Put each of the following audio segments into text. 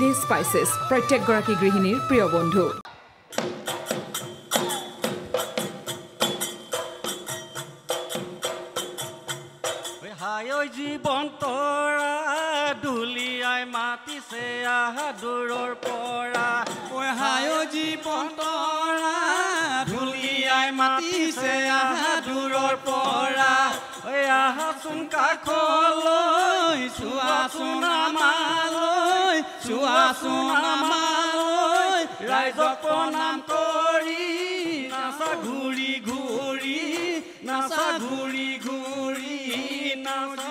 These spices প্ৰত্যেকগৰাকী গৃহিণীৰ প্ৰিয় বন্ধু। জীৱন তৰা দুলিয়াই মাতিছে আহা দূৰৰ পৰা হায় জীৱন তৰা দুলিয়াই মাতিছে আহা দূৰৰ পৰা আহাচোন কাষলৈ চোৱাচোন আমালৈ চোৱাচোন আমালৈ ৰাইজক প্ৰণাম কৰি নাচা ঘূৰি ঘূৰি নাচা ঘূৰি ঘূৰি নাচা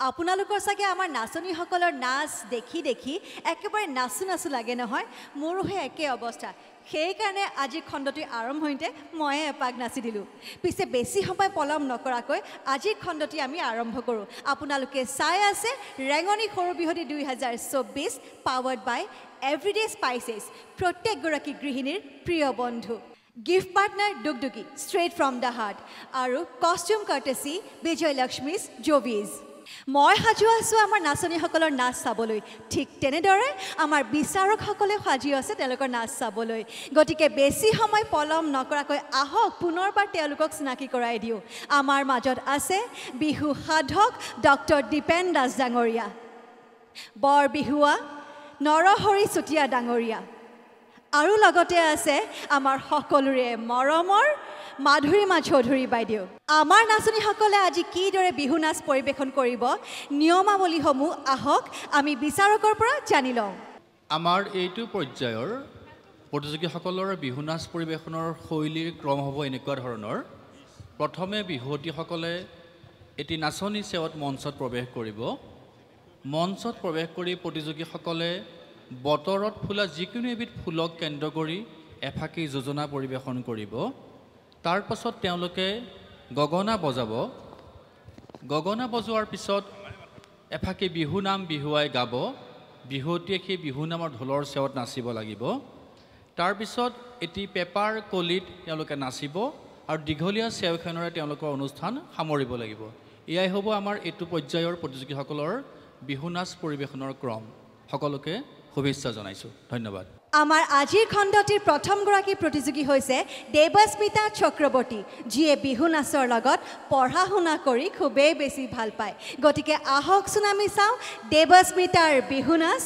আপোনালোকৰ চাগে আমাৰ নাচনীসকলৰ নাচ দেখি দেখি একেবাৰে নাচু নাচু লাগে নহয় মোৰহে একে অৱস্থা সেইকাৰণে আজি খণ্ডটি আৰম্ভণিতে ময়ে এপাক নাচি দিলোঁ পিছে বেছি সময় পলম নকৰাকৈ আজিৰ খণ্ডটি আমি আৰম্ভ কৰোঁ আপোনালোকে চাই আছে ৰেঙনি সৰু বিহুতি 2024 পাৱাৰ্ড বাই এভৰিডে স্পাইচেছ প্ৰত্যেকগৰাকী গৃহিণীৰ প্ৰিয় বন্ধু গিফ্ট পাৰ্টনাৰ ডুগডুগি ষ্ট্ৰেইট ফ্ৰম দ্য হাৰ্ট আৰু কষ্টিউম কাৰ্টেসি বিজয় লক্ষ্মীজ জোভিজ মই সাজু আছোঁ আমাৰ নাচনীসকলৰ নাচ চাবলৈ ঠিক তেনেদৰে আমাৰ বিচাৰকসকলে সাজু আছে তেওঁলোকৰ নাচ চাবলৈ গতিকে বেছি সময় পলম নকৰাকৈ আহক পুনৰবাৰ তেওঁলোকক চিনাকি কৰাই দিওঁ আমাৰ মাজত আছে বিহু সাধক ডক্টৰ দীপেন দাস ডাঙৰীয়া বৰ বিহুৱা নৰহৰি চুতীয়া ডাঙৰীয়া আৰু লগতে আছে আমাৰ সকলোৰে মৰমৰ মাধুৰীমা চৌধুৰী বাইদেউ আমাৰ নাচনীসকলে আজি কিদৰে বিহু নাচ পৰিৱেশন কৰিব নিয়মাৱলীসমূহ আহক আমি বিচাৰকৰ পৰা জানি লওঁ আমাৰ এইটো পৰ্যায়ৰ প্ৰতিযোগীসকলৰ বিহু নাচ পৰিৱেশনৰ শৈলীৰ ক্ৰম হ'ব এনেকুৱা ধৰণৰ প্ৰথমে বিহুৱতীসকলে এটি নাচনী সেৱত মঞ্চত প্ৰৱেশ কৰিব মঞ্চত প্ৰৱেশ কৰি প্ৰতিযোগীসকলে বতৰত ফুলা যিকোনো এবিধ ফুলক কেন্দ্ৰ কৰি এফাকি যোজনা পৰিৱেশন কৰিব তাৰ পাছত তেওঁলোকে গগনা বজাব গগনা বজোৱাৰ পিছত এফাকি বিহু নাম বিহুৱাই গাব বিহুৱতীয়ে সেই বিহু নামৰ ঢোলৰ সেৱত নাচিব লাগিব তাৰ পিছত এটি পেপাৰ কলিত তেওঁলোকে নাচিব আৰু দীঘলীয়া সেৱখনেৰে তেওঁলোকৰ অনুষ্ঠান সামৰিব লাগিব এয়াই হ'ব আমাৰ এইটো পৰ্যায়ৰ প্ৰতিযোগীসকলৰ বিহু নাচ পৰিৱেশনৰ ক্ৰম সকলোকে শুভেচ্ছা জনাইছোঁ ধন্যবাদ আমাৰ আজিৰ খণ্ডটিৰ প্ৰথমগৰাকী প্ৰতিযোগী হৈছে দেৱস্মিতা চক্ৰৱৰ্তী যিয়ে বিহু নাচৰ লগত পঢ়া শুনা কৰি খুবেই বেছি ভাল পায় গতিকে আহকচোন আমি চাওঁ দেৱস্মিতাৰ বিহু নাচ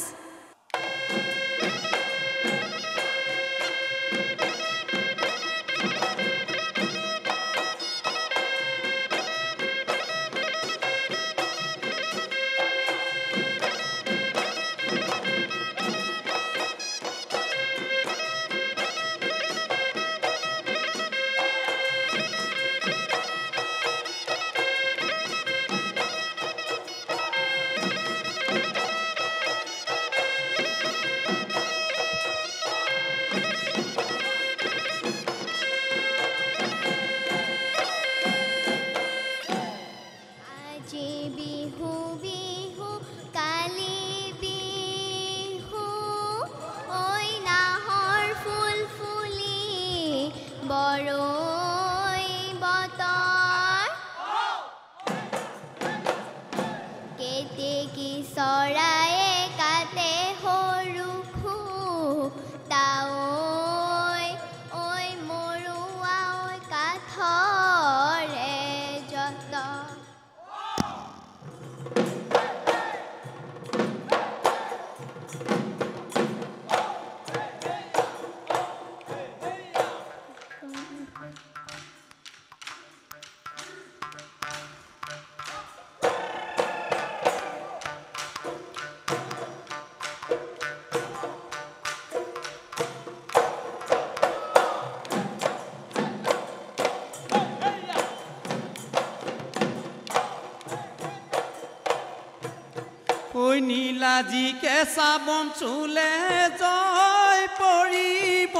নীলাজী কেঁচা বন চুলে জয় পৰিব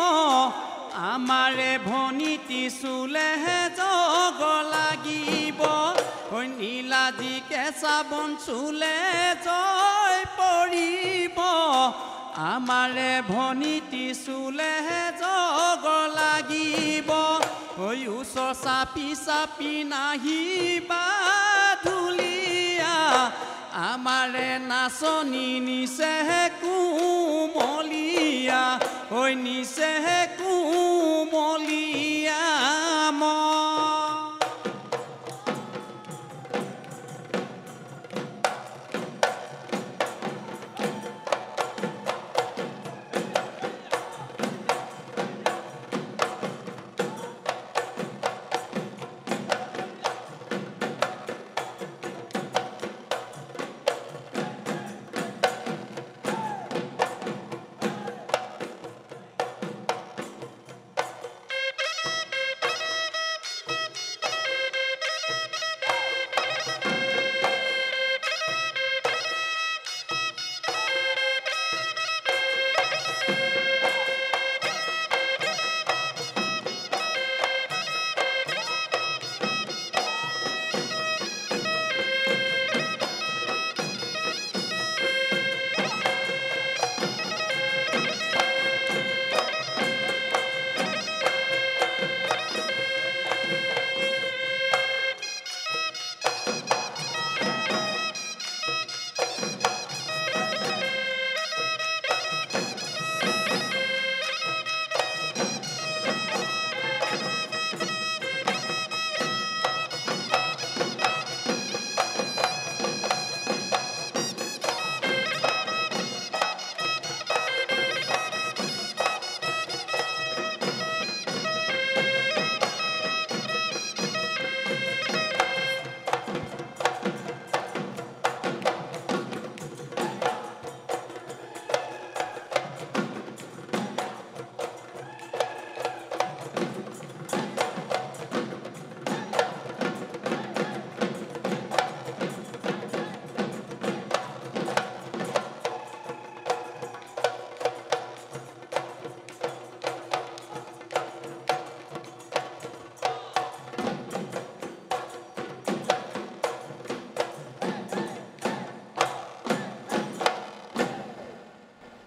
আমাৰে ভনীতি চুলেহে জগ লাগিব ঐ নীলাজী কেঁচা বন চুলে জয় পৰিব আমাৰে ভনীতি চুলেহে জগ লাগিব ঐ ওচৰ চাপি চাপি নাহিবা ধুলীয়া আমাৰে নাচনি নিছেহে কুমলীয়া ঐ নিছেহে কুমলীয়া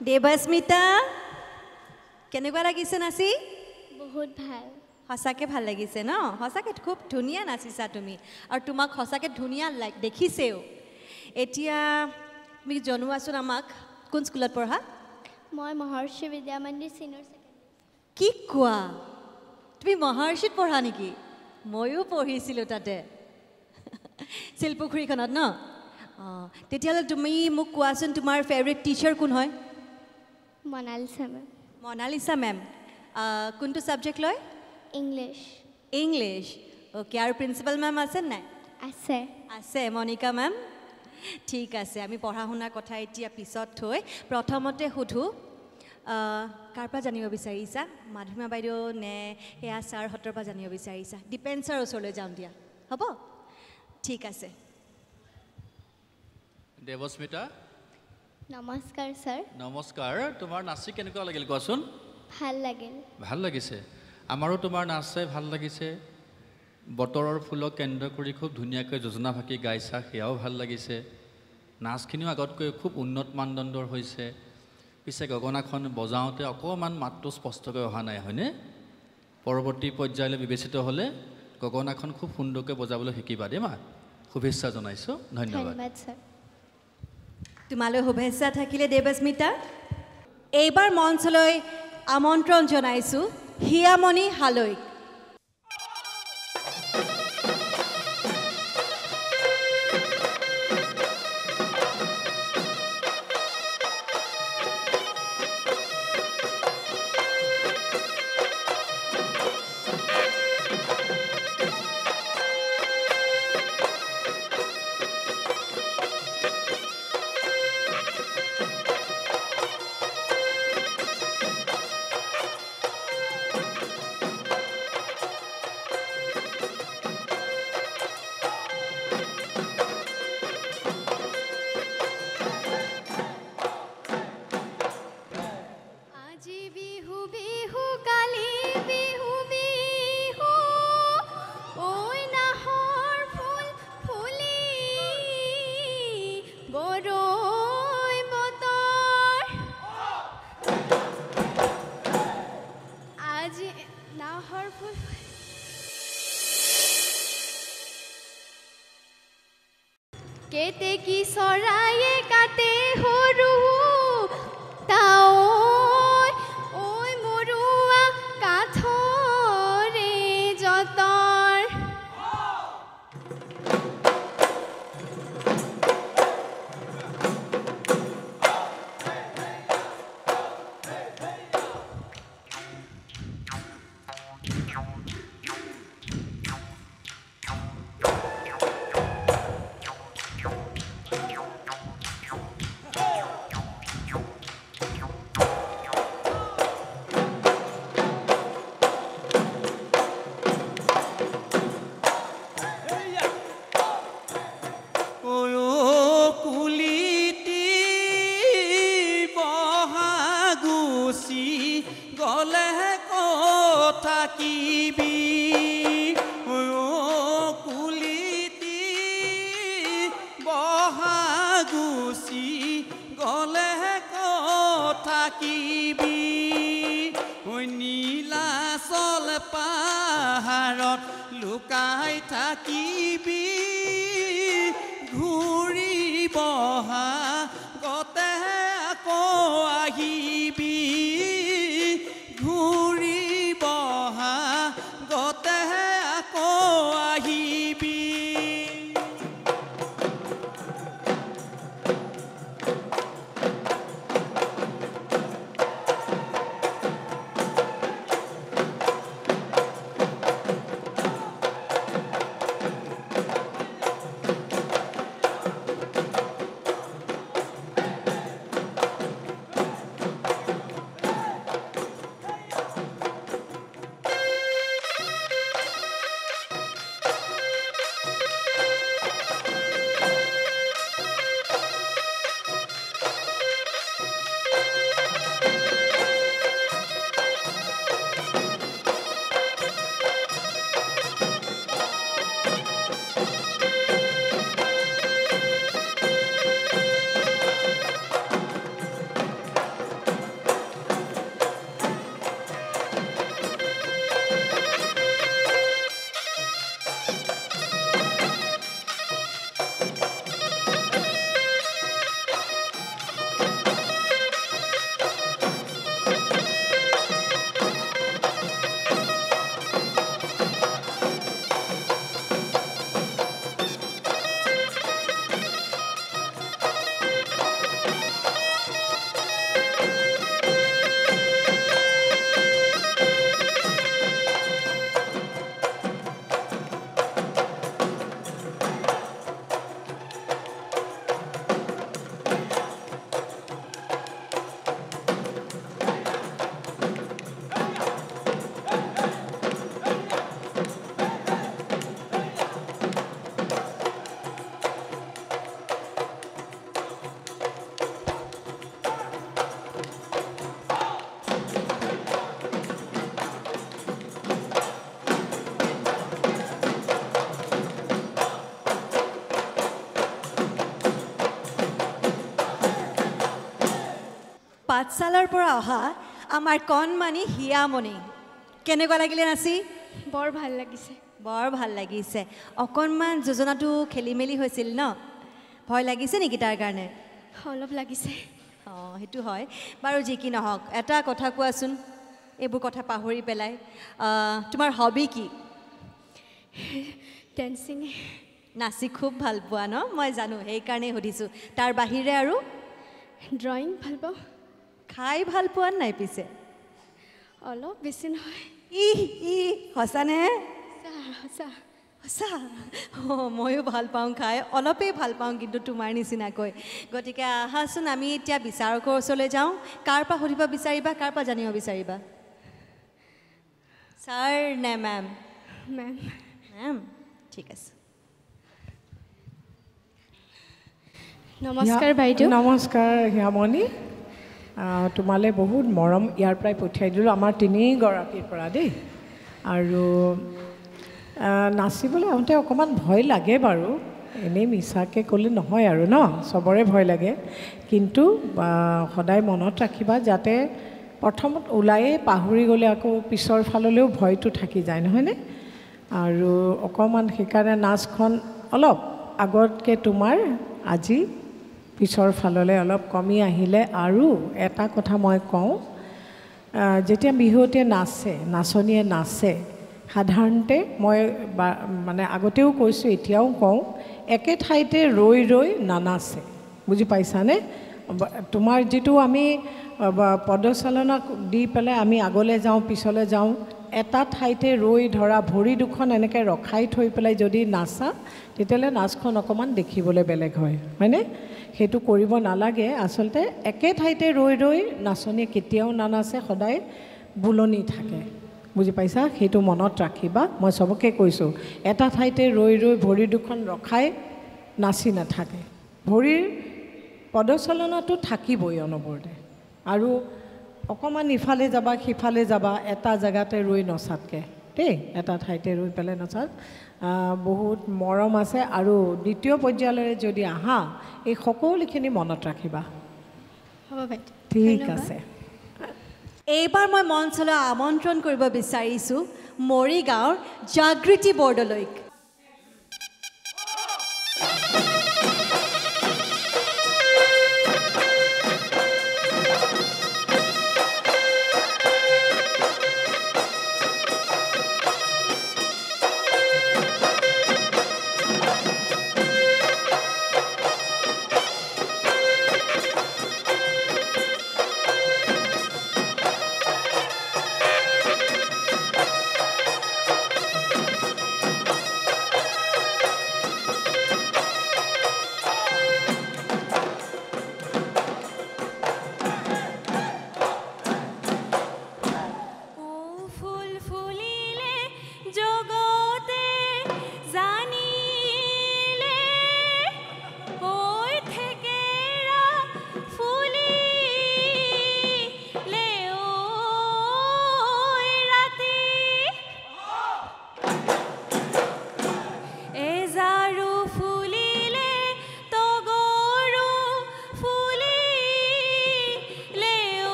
দেৱস্মিতা কেনেকুৱা লাগিছে নাচি বহুত ভাল সঁচাকৈ ভাল লাগিছে ন সঁচাকৈ খুব ধুনীয়া নাচিছা তুমি আৰু তোমাক সঁচাকৈ ধুনীয়া দেখিছেও এতিয়া তুমি জনোৱাচোন আমাক কোন স্কুলত পঢ়া মই মহৰ্ষি বিদ্যা মন্দিৰ চিনিয়ৰ ছেকেণ্ডাৰী কি কোৱা তুমি মহৰ্ষিত পঢ়া নেকি ময়ো পঢ়িছিলোঁ তাতে শিলপুখুৰীখনত ন অঁ তেতিয়াহ'লে তুমি মোক কোৱাচোন তোমাৰ ফেভৰেট টিচাৰ কোন হয় মনালিছা মেম মনালিছা মেম কোনটো ছাবজেক্ট লয় ইংলিছ ইংলিছ অ'কে আৰু প্ৰিন্সিপাল মেম আছে নাই আছে আছে মনিকা মেম ঠিক আছে আমি পঢ়া শুনাৰ কথা এতিয়া পিছত থৈ প্ৰথমতে সোধোঁ কাৰ পৰা জানিব বিচাৰিছা মাধুমা বাইদেউ নে সেয়া ছাৰহঁতৰ পৰা জানিব বিচাৰিছা দীপেন ছাৰ ওচৰলৈ যাম দিয়া হ'ব ঠিক আছে দেৱস্মিতা নমস্কাৰ ছাৰ নমস্কাৰ তোমাৰ নাচি কেনেকুৱা লাগিল কোৱাচোন ভাল লাগিল ভাল লাগিছে আমাৰো তোমাৰ নাচ চাই ভাল লাগিছে বতৰৰ ফুলক কেন্দ্ৰ কৰি খুব ধুনীয়াকৈ যোজনা ভাকি গাইছা সেয়াও ভাল লাগিছে নাচখিনিও আগতকৈ খুব উন্নত মানদণ্ডৰ হৈছে পিছে গগনাখন বজাওঁতে অকণমান মাতটো স্পষ্টকৈ অহা নাই হয়নে পৰৱৰ্তী পৰ্যায়লৈ বিবেচিত হ'লে গগনাখন খুব সুন্দৰকৈ বজাবলৈ শিকিবা দেই মা শুভেচ্ছা জনাইছোঁ ধন্যবাদ ছাৰ তোমালৈ শুভেচ্ছা থাকিলে দেৱস্মিতা এইবাৰ মঞ্চলৈ আমন্ত্ৰণ জনাইছোঁ হিয়ামণি হালৈক কেতেকী চৰায়ে কাটে সৰু তাৱৈ ঐ মৰুৱা কাঠৰে যতৰ পাহাৰত লুকাই থাকিবি ঘূৰি বহা গতে আকৌ আহিবি ঘূৰি বহা গতে আকৌ আহিবি পাঠশালাৰ পৰা অহা আমাৰ কণমানি হিয়ামণি কেনেকুৱা লাগিলে নাচি বৰ ভাল লাগিছে বৰ ভাল লাগিছে অকণমান যোজনাটো খেলি মেলি হৈছিল ন ভয় লাগিছে নেকি তাৰ কাৰণে অলপ লাগিছে অঁ সেইটো হয় বাৰু যি কি নহওক এটা কথা কোৱাচোন এইবোৰ কথা পাহৰি পেলাই তোমাৰ হবি কি ডেন্সিং নাচি খুব ভাল পোৱা ন মই জানো সেইকাৰণেই সুধিছোঁ তাৰ বাহিৰে আৰু ড্ৰয়িং ভাল পাওঁ খাই ভাল পোৱা নাই পিছে অলপ বেছি নহয় ই সঁচানে সঁচা সঁচা অঁ ময়ো ভাল পাওঁ খাই অলপেই ভাল পাওঁ কিন্তু তোমাৰ নিচিনাকৈ গতিকে আহাচোন আমি এতিয়া বিচাৰকৰ ওচৰলৈ যাওঁ কাৰ পৰা সুধিব বিচাৰিবা কাৰ পৰা জানিব বিচাৰিবা ছাৰ নে মেম মেম মেম ঠিক আছে নমস্কাৰ বাইদেউ নমস্কাৰ হিয়ামণি তোমালৈ বহুত মৰম ইয়াৰ পৰাই পঠিয়াই দিলোঁ আমাৰ তিনিগৰাকীৰ পৰা দেই আৰু নাচিবলৈ আহোঁতে অকণমান ভয় লাগে বাৰু এনেই মিছাকৈ ক'লে নহয় আৰু ন চবৰে ভয় লাগে কিন্তু সদায় মনত ৰাখিবা যাতে প্ৰথমত ওলায়ে পাহৰি গ'লে আকৌ পিছৰ ফাললৈও ভয়টো থাকি যায় নহয়নে আৰু অকণমান সেইকাৰণে নাচখন অলপ আগতকৈ তোমাৰ আজি পিছৰ ফাললৈ অলপ কমি আহিলে। আৰু এটা কথা মই কওঁ, যেতিয়া বিহুৱতীয়ে নাচে, নাচনীয়ে নাচে, সাধাৰণতে মই মানে আগতেও কৈছোঁ, এতিয়াও কওঁ, একে ঠাইতে ৰৈ ৰৈ নানাচে। বুজি পাইছানে? তোমাৰ যিটো আমি পদচালনা দি পেলাই আমি আগলৈ যাওঁ, পিছলৈ যাওঁ, এটা ঠাইতে ৰৈ ধৰা ভৰি দুখন এনেকৈ ৰখাই থৈ পেলাই যদি নাচা, তেতিয়াহ'লে নাচখন অকণমান দেখিবলৈ বেলেগ হয়, হয়নে? সেইটো কৰিব নালাগে। আচলতে একে ঠাইতে ৰৈ ৰৈ নাচনীয়ে কেতিয়াও নানাচে, সদায় বুলনি থাকে। বুজি পাইছা? সেইটো মনত ৰাখিবা। মই চবকে কৈছোঁ, এটা ঠাইতে ৰৈ ৰৈ ভৰি দুখন ৰখাই নাচি নাথাকে। ভৰিৰ পদচালনাটো থাকিবই অনবৰতে। আৰু অকণমান ইফালে যাবা সিফালে যাবা, এটা জেগাতে ৰৈ নচাতকৈ দেই, এটা ঠাইতে ৰৈ পেলাই নচাত বহুত মৰম আছে। আৰু দ্বিতীয় পৰ্যায়লৈ যদি আহা, এই সকলোখিনি মনত ৰাখিবা। হ'ব বাইদেউ, ঠিক আছে। এইবাৰ মই মঞ্চলৈ আমন্ত্ৰণ কৰিব বিচাৰিছোঁ মৰিগাঁৱৰ জাগৃতি বৰদলৈক।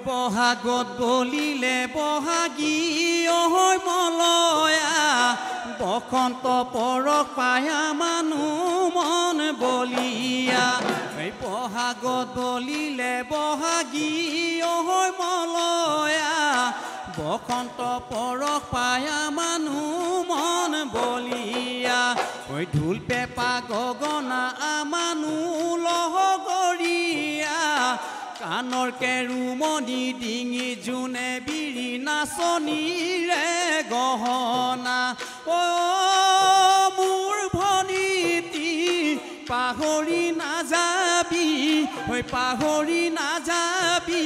বহাগত বলিলে বহাগী অহৈ মলয়া, বসন্ত পৰশ পায়া মানুহ মন বলিয়া। এই বহাগত বলিলে বহাগী অহৈ মলয়া, বসন্ত পৰশ পায়া মানুহ মন বলিয়া। ঐ ঢোল পেঁপা গগনা মানুহ লহগৰীয়া, কাণৰ কেৰুমণি ডিঙি জোনে বিৰি নাচনীৰে গহনা। অ' মোৰ ভনীতি পাহৰি নাযাবি, ঐ পাহৰি নাযাবি,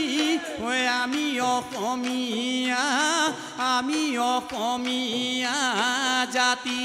ঐ আমি অসমীয়া, আমি অসমীয়া জাতি।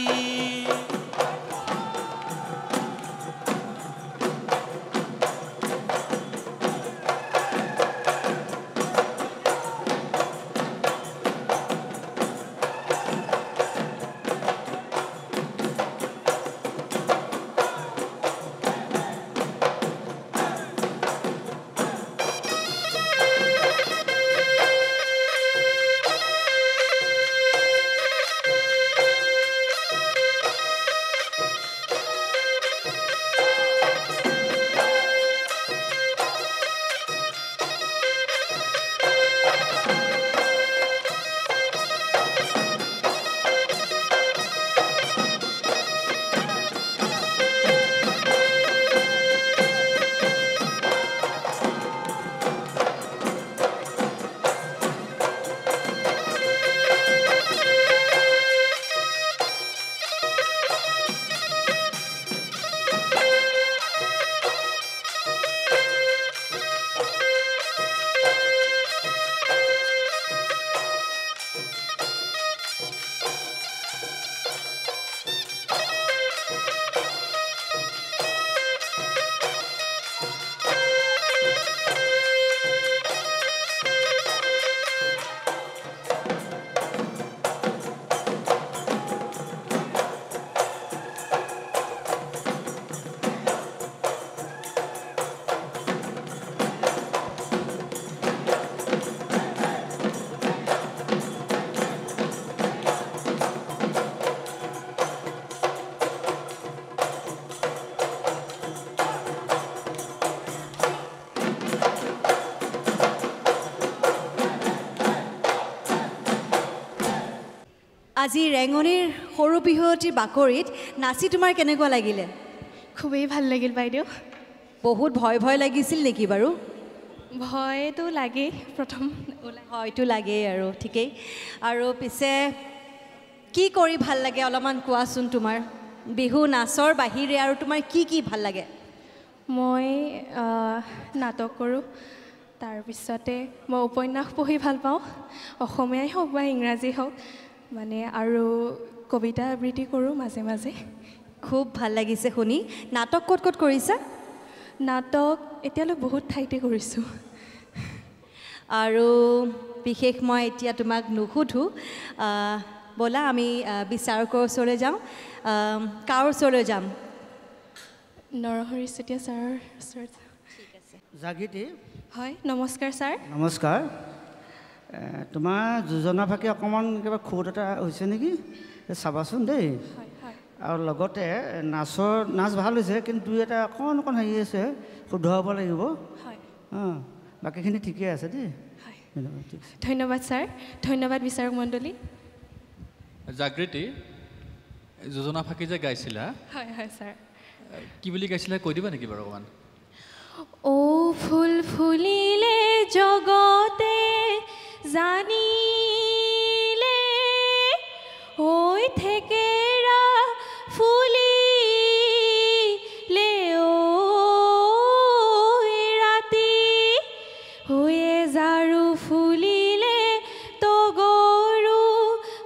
আজি ৰেঙনিৰ সৰু বিহুৱতীৰ বাকৰিত নাচি তোমাৰ কেনেকুৱা লাগিলে খুবেই ভাল লাগিল বাইদেউ বহুত ভয় ভয় লাগিছিল নেকি বাৰু ভয়তো লাগেই প্ৰথম হয়তো লাগেই আৰু ঠিকেই আৰু পিছে কি কৰি ভাল লাগে অলপমান কোৱাচোন তোমাৰ বিহু নাচৰ বাহিৰে আৰু তোমাৰ কি ভাল লাগে মই নাটক কৰোঁ তাৰপিছতে মই উপন্যাস পঢ়ি ভাল পাওঁ অসমীয়াই হওক বা ইংৰাজী হওক মানে আৰু কবিতা আবৃত্তি কৰোঁ মাজে মাজে খুব ভাল লাগিছে শুনি নাটক ক'ত কৰিছা নাটক এতিয়ালৈ বহুত ঠাইতে কৰিছোঁ আৰু বিশেষ মই এতিয়া তোমাক নুসুধো ব'লা আমি বিচাৰকৰ ওচৰলৈ যাওঁ কাৰ ওচৰলৈ যাম নৰহৰি চেতিয়া ছাৰৰ ওচৰত ঠিক আছে জাগৃতি হয় নমস্কাৰ ছাৰ নমস্কাৰ তোমাৰ যোজনা ফাঁকি অকণমান কিবা খুঁত এটা হৈছে নেকি চাবাচোন দেই হয় হয় আৰু লগতে নাচ ভাল হৈছে কিন্তু দুই এটা অকণ হেৰি আছে শুদ্ধৰাব লাগিব হয় অঁ বাকীখিনি ঠিকেই আছে দেই হয় ঠিক আছে ধন্যবাদ ছাৰ ধন্যবাদ বিচাৰক মণ্ডলী জাগৃতি যোজনা ফাঁকি যে গাইছিলা হয় হয় ছাৰ কি বুলি গাইছিলা কৈ দিবা নেকি বাৰু অকণমান ও ফুল ফুলিলে জগতে জানিলে হৈ থেকেৰা ফুলিলে ঐ ৰাতি হৈয়ে জাৰু ফুলিলে তগৰু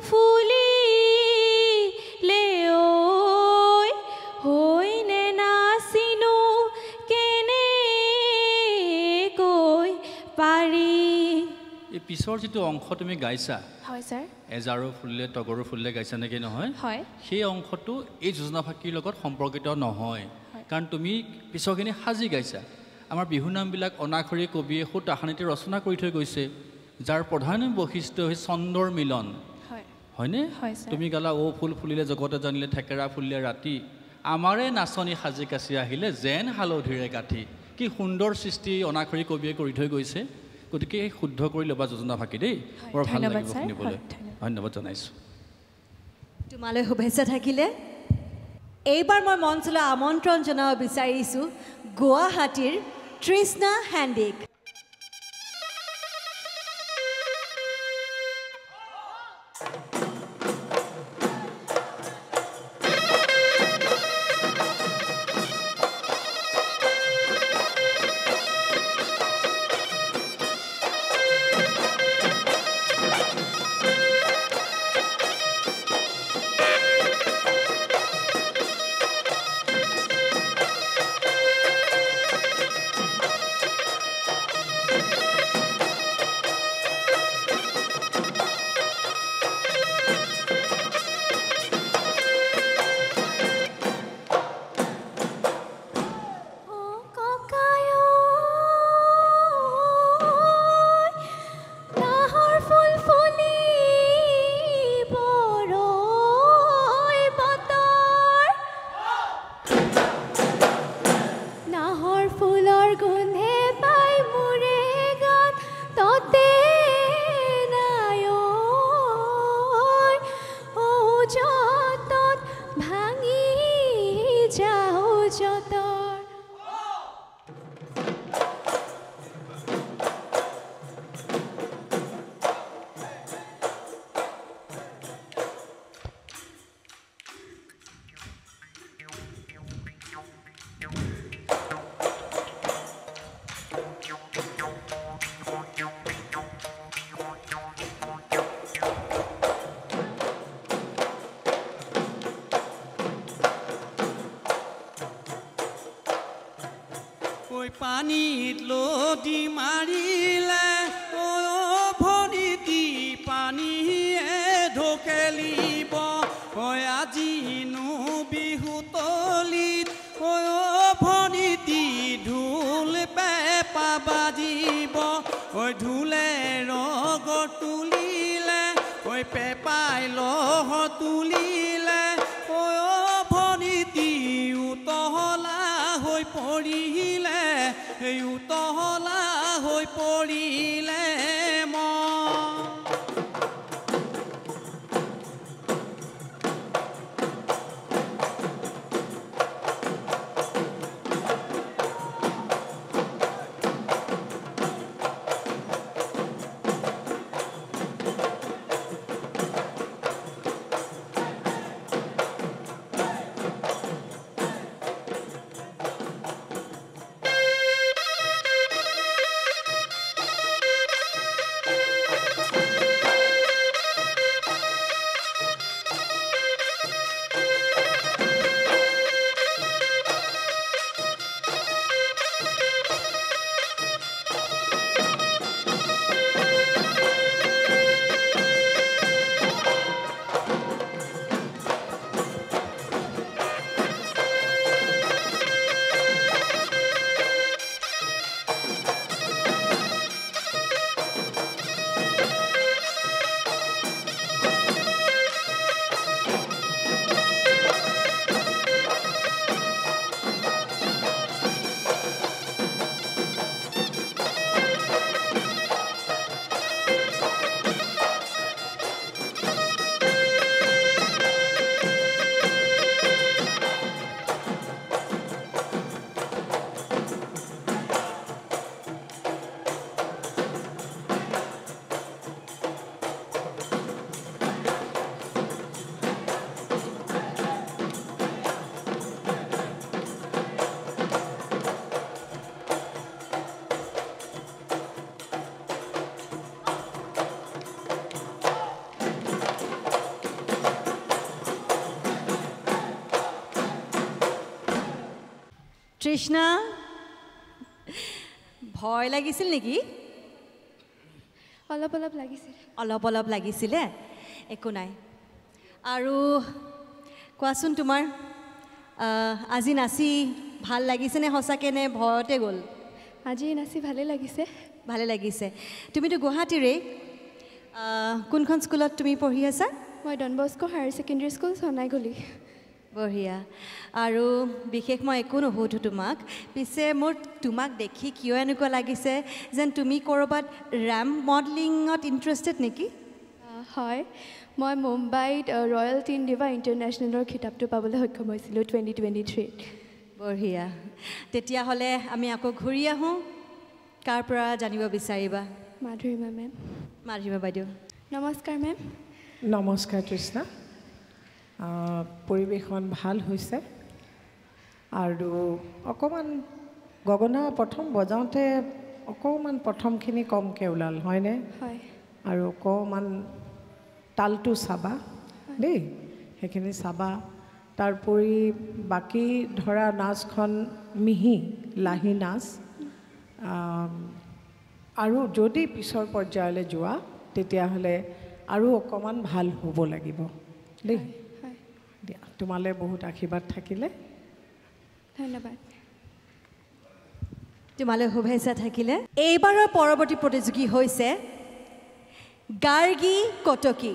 ফুলিলে ঐ হৈ নে নাচিনো কেনেকৈ পাৰি এই পিছৰ যিটো অংশ তুমি গাইছা হয় ছাৰ এজাৰো ফুলিলে তগৰো ফুলিলে গাইছা নেকি নহয় হয় সেই অংশটো এই যোজনা ফাঁকিৰ লগত সম্পৰ্কিত নহয় কাৰণ তুমি পিছৰখিনি সাজি গাইছা আমাৰ বিহুনামবিলাক অনাখৰী কবিয়ে সুত তাহানিতে ৰচনা কৰি থৈ গৈছে যাৰ প্ৰধান বৈশিষ্ট্য হৈছে ছন্দৰ মিলন হয় হয়নে হয় ছাৰ তুমি গালা ও ফুল ফুলিলে জগতে জানিলে থেকেৰা ফুলিলে ৰাতি আমাৰে নাচনি সাজি কাচি আহিলে যেন হালধিৰে গাঁঠি কি সুন্দৰ সৃষ্টি অনাখৰী কবিয়ে কৰি থৈ গৈছে গতিকে এই শুদ্ধ কৰি ল'বা যোজনা ফাঁকি দেই বৰ ভাল ধন্যবাদ লাগিব ছাৰ শুনিবলৈ হয়, ধন্যবাদ। ধন্যবাদ জনাইছোঁ তোমালৈ শুভেচ্ছা থাকিলে এইবাৰ মই মঞ্চলৈ আমন্ত্ৰণ জনাব বিচাৰিছোঁ গুৱাহাটীৰ তৃষ্ণা হেণ্ডিক পানীত লদি মাৰিলে ভনীতি পানীয়ে ঢকেলিব আজিনো বিহু তলিত ভনীতি ঢোল পেঁপা বাজিব ঢোলে ৰগ তুলিলে পেঁপাই লহ তুলিলে ভনীতি উতহলা হৈ পৰিলে উতহলা হৈ পৰিলে তৃষ্ণা ভয় লাগিছিল নেকি অলপ অলপ লাগিছিল অলপ অলপ লাগিছিলে একো নাই আৰু কোৱাচোন তোমাৰ আজি নাচি ভাল লাগিছেনে সঁচাকৈ নে ভয়তে গ'ল আজি নাচি ভালে লাগিছে তুমিতো গুৱাহাটীৰে কোনখন স্কুলত তুমি পঢ়ি আছা মই Don Bosco higher secondary school চনাইগুলি বঢ়িয়া আৰু বিশেষ মই একো নুসুধো তোমাক পিছে মোৰ তোমাক দেখি কিয় এনেকুৱা লাগিছে যেন তুমি ক'ৰবাত ৰেম্প মডেলিঙত ইণ্টাৰেষ্টেড নেকি হয় মই মুম্বাইত ৰয়েল টিন ডিভা ইণ্টাৰনেশ্যনেলৰ খিতাপটো পাবলৈ সক্ষম হৈছিলোঁ 2023 বঢ়িয়া তেতিয়াহ'লে আমি আকৌ ঘূৰি আহোঁ কাৰ পৰা জানিব বিচাৰিবা মাধুৰিমা মেম মাধুৰিমা বাইদেউ নমস্কাৰ মেম নমস্কাৰ তৃষ্ণা পৰিৱেশন ভাল হৈছে আৰু অকণমান গগনা প্ৰথম বজাওঁতে অকণমান প্ৰথমখিনি কমকৈ ওলাল হয়নে হয় আৰু অকণমান তালটো চাবা দেই সেইখিনি চাবা তাৰোপৰি বাকী ধৰা নাচখন মিহি লাহি নাচ আৰু যদি পিছৰ পৰ্যায়লৈ যোৱা তেতিয়াহ'লে আৰু অকণমান ভাল হ'ব লাগিব দেই দিয়া তোমালৈ বহুত আশীৰ্বাদ থাকিলে ধন্যবাদ তোমালৈ শুভেচ্ছা থাকিলে এইবাৰৰ পৰৱৰ্তী প্ৰতিযোগী হৈছে গাৰ্গী কটকী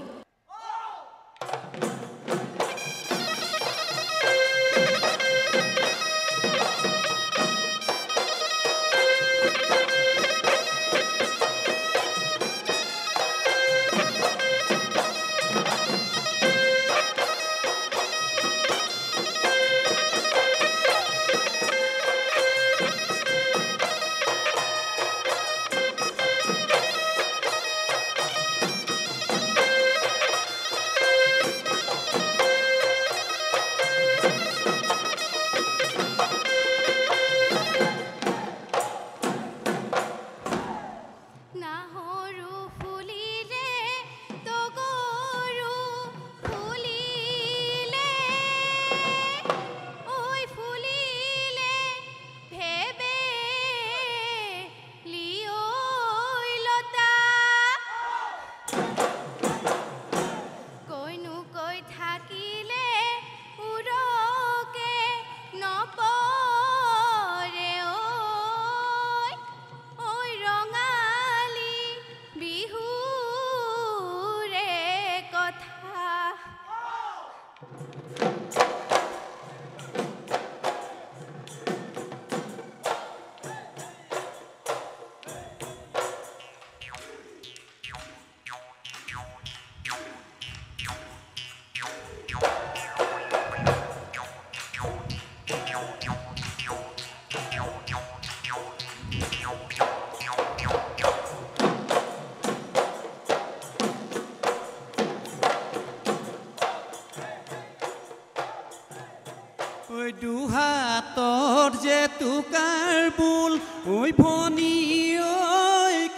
দুহাতৰ যে তোকাৰ বুল ঐ ভনী ঐ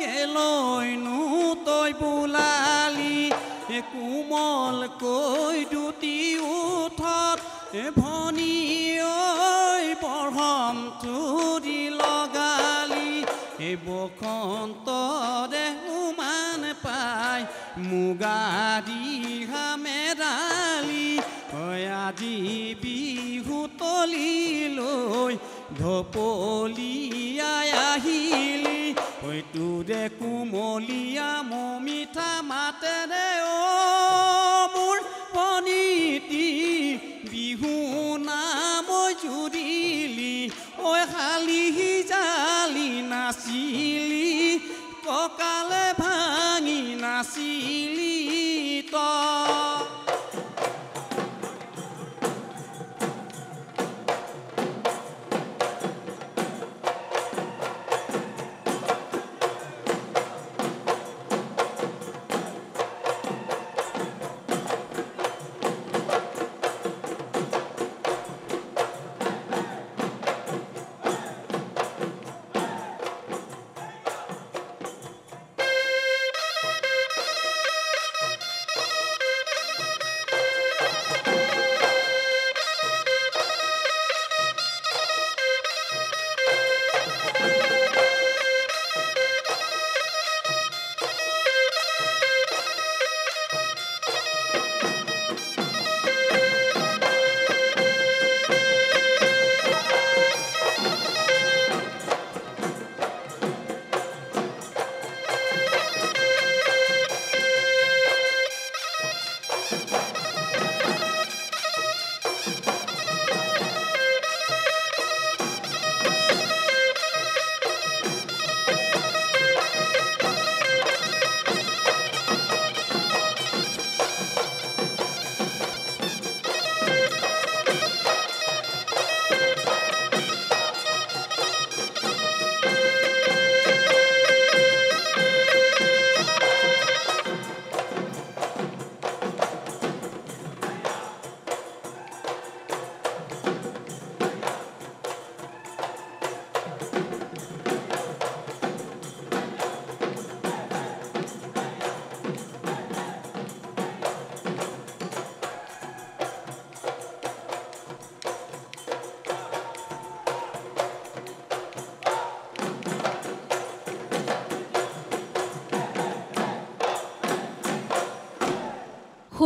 কেলৈনো তই বোলালি কোমল কৈ দুটি উঠত ভনী ঐ বৰহম তুৰি লগালি বসন্তৰে উমান পাই মুগা দিহা মেৰালি আজি বিহু তলিলৈ ঢপলিয়াই আহিলি ঐ তোৰে কোমলীয়া মমিঠা মাতেৰে মোৰ পনীতি বিহু নাম জুৰিলি ঐ শালি জালি নাচিলি ককালে ভাঙি নাচিলি তই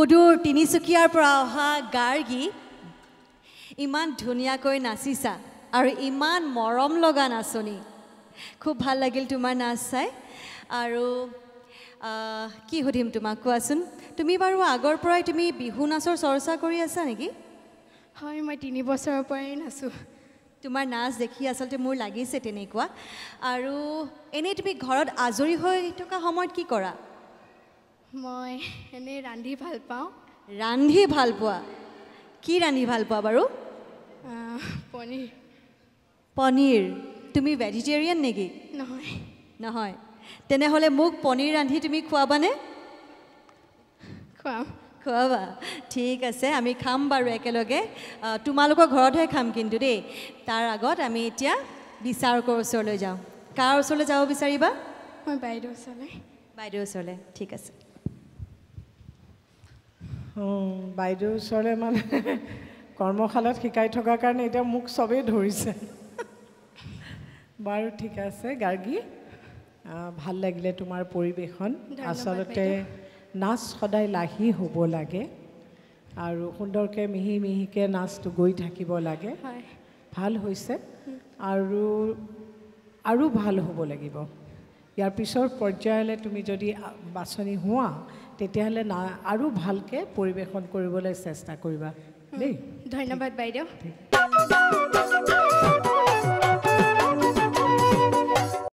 সুদূৰ তিনিচুকীয়াৰ পৰা অহা গাৰ্গী ইমান ধুনীয়াকৈ নাচিছা আৰু ইমান মৰম লগা নাচনী খুব ভাল লাগিল তোমাৰ নাচ চাই আৰু কি সুধিম তোমাক কোৱাচোন তুমি বাৰু আগৰ পৰাই তুমি বিহু নাচৰ চৰ্চা কৰি আছা নেকি হয় মই 3 বছৰৰ পৰাই নাচোঁ তোমাৰ নাচ দেখি আচলতে মোৰ লাগিছে তেনেকুৱা আৰু এনেই তুমি ঘৰত আজৰি হৈ থকা সময়ত কি কৰা মই এনেই ৰান্ধি ভাল পাওঁ ৰান্ধি ভাল পোৱা কি ৰান্ধি ভাল পোৱা বাৰু পনীৰ পনীৰ তুমি ভেজিটেৰিয়ান নেকি নহয় নহয় তেনেহ'লে মোক পনীৰ ৰান্ধি তুমি খুৱাবানে খুৱাম খুৱাবা ঠিক আছে আমি খাম বাৰু একেলগে তোমালোকৰ ঘৰতহে খাম কিন্তু দেই তাৰ আগত আমি এতিয়া বিচাৰকৰ ওচৰলৈ যাওঁ কাৰ ওচৰলৈ যাব বিচাৰিবা মই বাইদেউ ওচৰলৈ বাইদেউৰ ওচৰলৈ ঠিক আছে বাইদেউৰ ওচৰলৈ মানে কৰ্মশালাত শিকাই থকাৰ কাৰণে এতিয়া মোক চবেই ধৰিছে বাৰু ঠিক আছে গাৰ্গী ভাল লাগিলে তোমাৰ পৰিৱেশন আচলতে নাচ সদায় লাহি হ'ব লাগে আৰু সুন্দৰকৈ মিহি মিহিকৈ নাচটো গৈ থাকিব লাগে ভাল হৈছে আৰু ভাল হ'ব লাগিব ইয়াৰ পিছৰ পৰ্যায়লৈ তুমি যদি বাছনি হোৱা তেতিয়াহ'লে আৰু ভালকৈ পৰিৱেশন কৰিবলৈ চেষ্টা কৰিবা দেই ধন্যবাদ বাইদেউ